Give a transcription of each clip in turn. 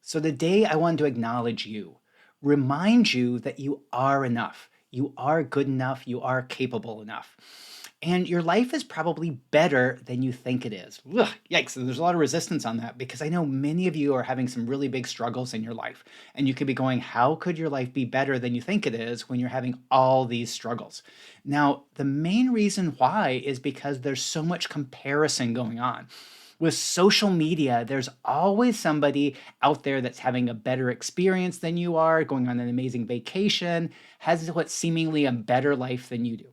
So today I wanted to acknowledge you, remind you that you are enough. You are good enough. You are capable enough. And your life is probably better than you think it is. Ugh, yikes. And there's a lot of resistance on that because I know many of you are having some really big struggles in your life. And you could be going, how could your life be better than you think it is when you're having all these struggles? Now, the main reason why is because there's so much comparison going on. With social media, there's always somebody out there that's having a better experience than you are, going on an amazing vacation, has what seemingly a better life than you do.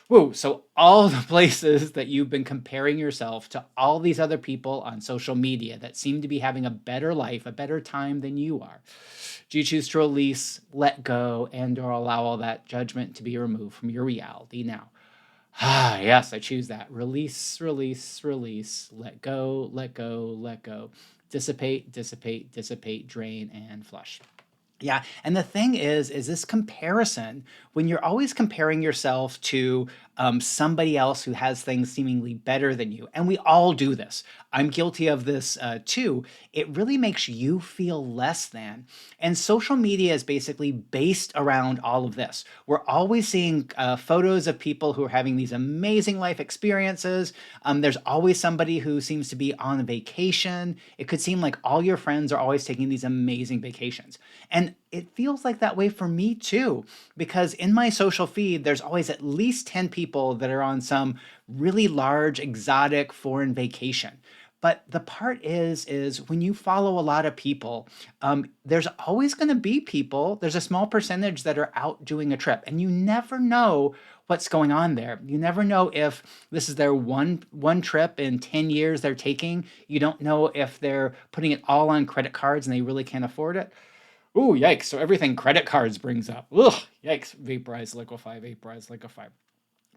Whoa, so all the places that you've been comparing yourself to all these other people on social media that seem to be having a better life, a better time than you are. Do you choose to release, let go, and or allow all that judgment to be removed from your reality now? Ah, yes, I choose that. Release, release, release. Let go, let go, let go. Dissipate, dissipate, dissipate, drain, and flush. Yeah, and the thing is this comparison, when you're always comparing yourself to somebody else who has things seemingly better than you, and we all do this. I'm guilty of this too. It really makes you feel less than. And social media is basically based around all of this. We're always seeing photos of people who are having these amazing life experiences. There's always somebody who seems to be on a vacation. It could seem like all your friends are always taking these amazing vacations. And it feels like that way for me too, because in my social feed, there's always at least 10 people that are on some really large, exotic foreign vacation. But the part is when you follow a lot of people, there's always going to be people. There's a small percentage that are out doing a trip, and you never know what's going on there. You never know if this is their one trip in 10 years they're taking. You don't know if they're putting it all on credit cards and they really can't afford it. Ooh, yikes. So everything credit cards brings up. Ugh, yikes. Vaporize, liquefy, vaporize, liquefy.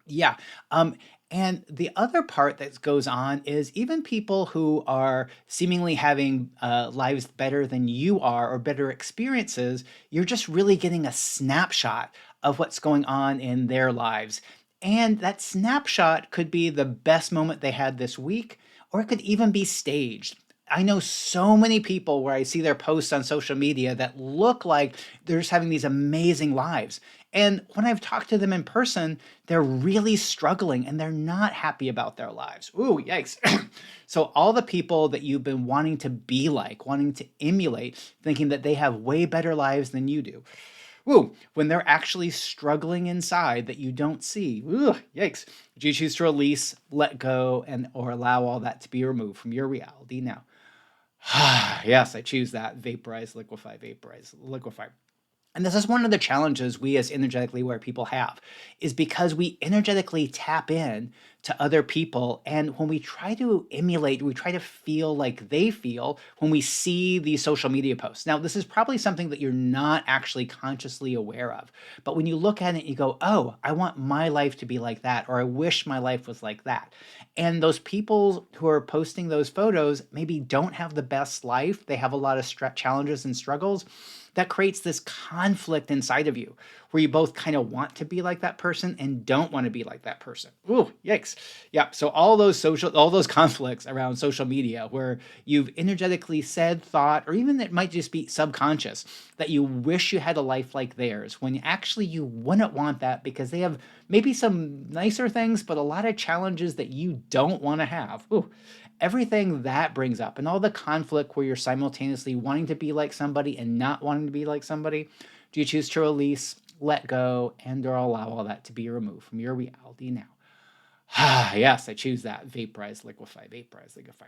Yeah. Um, and the other part that goes on is even people who are seemingly having lives better than you are or better experiences, you're just really getting a snapshot of what's going on in their lives. And that snapshot could be the best moment they had this week, or it could even be staged. I know so many people where I see their posts on social media that look like they're just having these amazing lives. And when I've talked to them in person, they're really struggling and they're not happy about their lives. Ooh, yikes. So, all the people that you've been wanting to be like, wanting to emulate, thinking that they have way better lives than you do. Ooh, when they're actually struggling inside that you don't see. Ooh, yikes. Do you choose to release, let go, and or allow all that to be removed from your reality now? Yes, I choose that. Vaporize, liquefy, vaporize, liquefy. And this is one of the challenges we as energetically aware people have, is because we energetically tap in to other people. And when we try to emulate, we try to feel like they feel when we see these social media posts. Now, this is probably something that you're not actually consciously aware of. But when you look at it, you go, oh, I want my life to be like that, or I wish my life was like that. And those people who are posting those photos maybe don't have the best life. They have a lot of challenges and struggles that creates this conflict inside of you where you both kind of want to be like that person and don't want to be like that person. Ooh, yikes. Yeah. So all those conflicts around social media where you've energetically said, thought, or even it might just be subconscious that you wish you had a life like theirs when actually you wouldn't want that because they have maybe some nicer things, but a lot of challenges that you don't want to have. Ooh, everything that brings up and all the conflict where you're simultaneously wanting to be like somebody and not wanting to be like somebody, do you choose to release, let go, and or allow all that to be removed from your reality now? Ah, yes, I choose that. Vaporize, liquefy, vaporize, liquefy.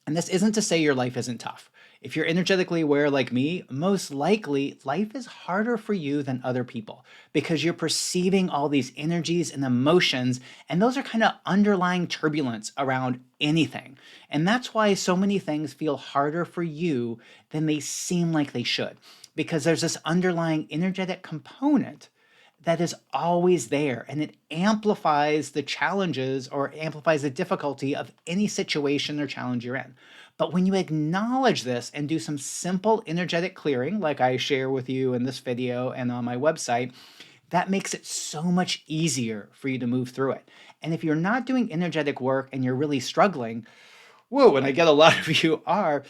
And this isn't to say your life isn't tough. If you're energetically aware like me, most likely life is harder for you than other people because you're perceiving all these energies and emotions, and those are kind of underlying turbulence around anything. And that's why so many things feel harder for you than they seem like they should, because there's this underlying energetic component that is always there and it amplifies the challenges or amplifies the difficulty of any situation or challenge you're in. But when you acknowledge this and do some simple energetic clearing, like I share with you in this video and on my website, that makes it so much easier for you to move through it. And if you're not doing energetic work and you're really struggling, Whoa, and I get a lot of you are.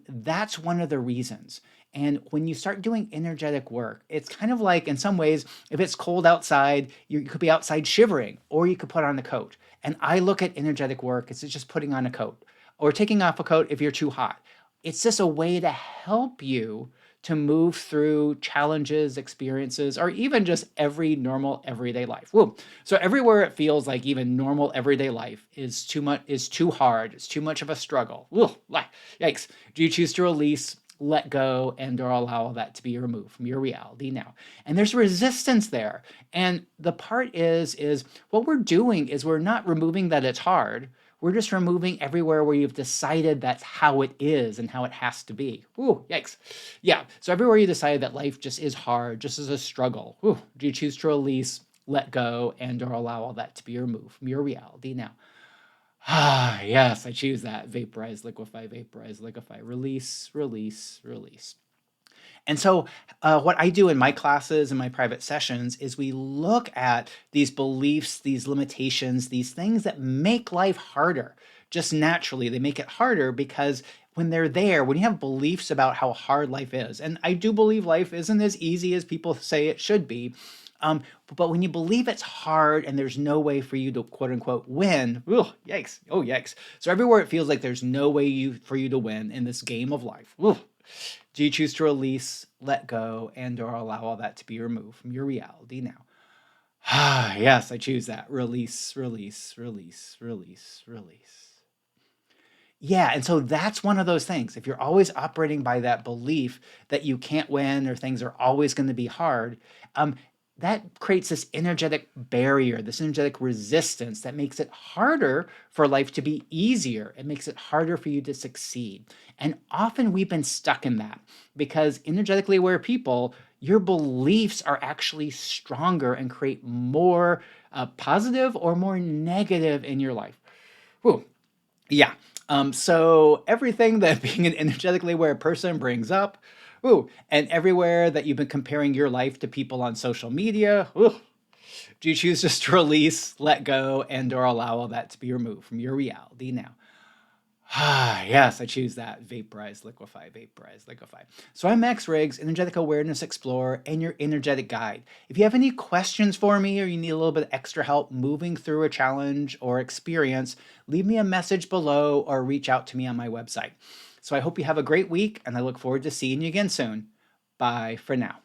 That's one of the reasons. And when you start doing energetic work, it's kind of like, in some ways, if it's cold outside, you could be outside shivering, or you could put on a coat. And I look at energetic work as it's just putting on a coat or taking off a coat if you're too hot. It's just a way to help you to move through challenges, experiences, or even just every normal everyday life. Woo. So everywhere it feels like even normal everyday life is too much, is too hard, it's too much of a struggle. Woo, yikes. Do you choose to release, let go, and or allow that to be removed from your reality now? And there's resistance there. And the part is what we're doing is we're not removing that it's hard. We're just removing everywhere where you've decided that's how it is and how it has to be. Ooh, yikes. Yeah, so everywhere you decide that life just is hard, just is a struggle, ooh, do you choose to release, let go, and or allow all that to be removed from your reality now? Ah, yes, I choose that. Vaporize, liquefy, release, release, release. And so, what I do in my classes and my private sessions is we look at these beliefs, these limitations, these things that make life harder. Just naturally, they make it harder because when they're there, when you have beliefs about how hard life is, and I do believe life isn't as easy as people say it should be. But when you believe it's hard and there's no way for you to quote unquote win, ugh, yikes, oh yikes. So everywhere it feels like there's no way for you to win in this game of life, ugh, do you choose to release, let go, and or allow all that to be removed from your reality now? Ah, yes, I choose that. Release, release, release, release, release. Yeah, and so that's one of those things. If you're always operating by that belief that you can't win or things are always going to be hard, um, that creates this energetic barrier, this energetic resistance that makes it harder for life to be easier. It makes it harder for you to succeed. And often we've been stuck in that because energetically aware people, your beliefs are actually stronger and create more positive or more negative in your life. Whew. Yeah. So everything that being an energetically aware person brings up, ooh, and everywhere that you've been comparing your life to people on social media, ooh, do you choose just to release, let go, and or allow all that to be removed from your reality now? Ah, yes, I choose that. Vaporize, liquefy. So I'm Max Riggs, Energetic Awareness Explorer, and your energetic guide. If you have any questions for me or you need a little bit of extra help moving through a challenge or experience, leave me a message below or reach out to me on my website. So I hope you have a great week, and I look forward to seeing you again soon. Bye for now.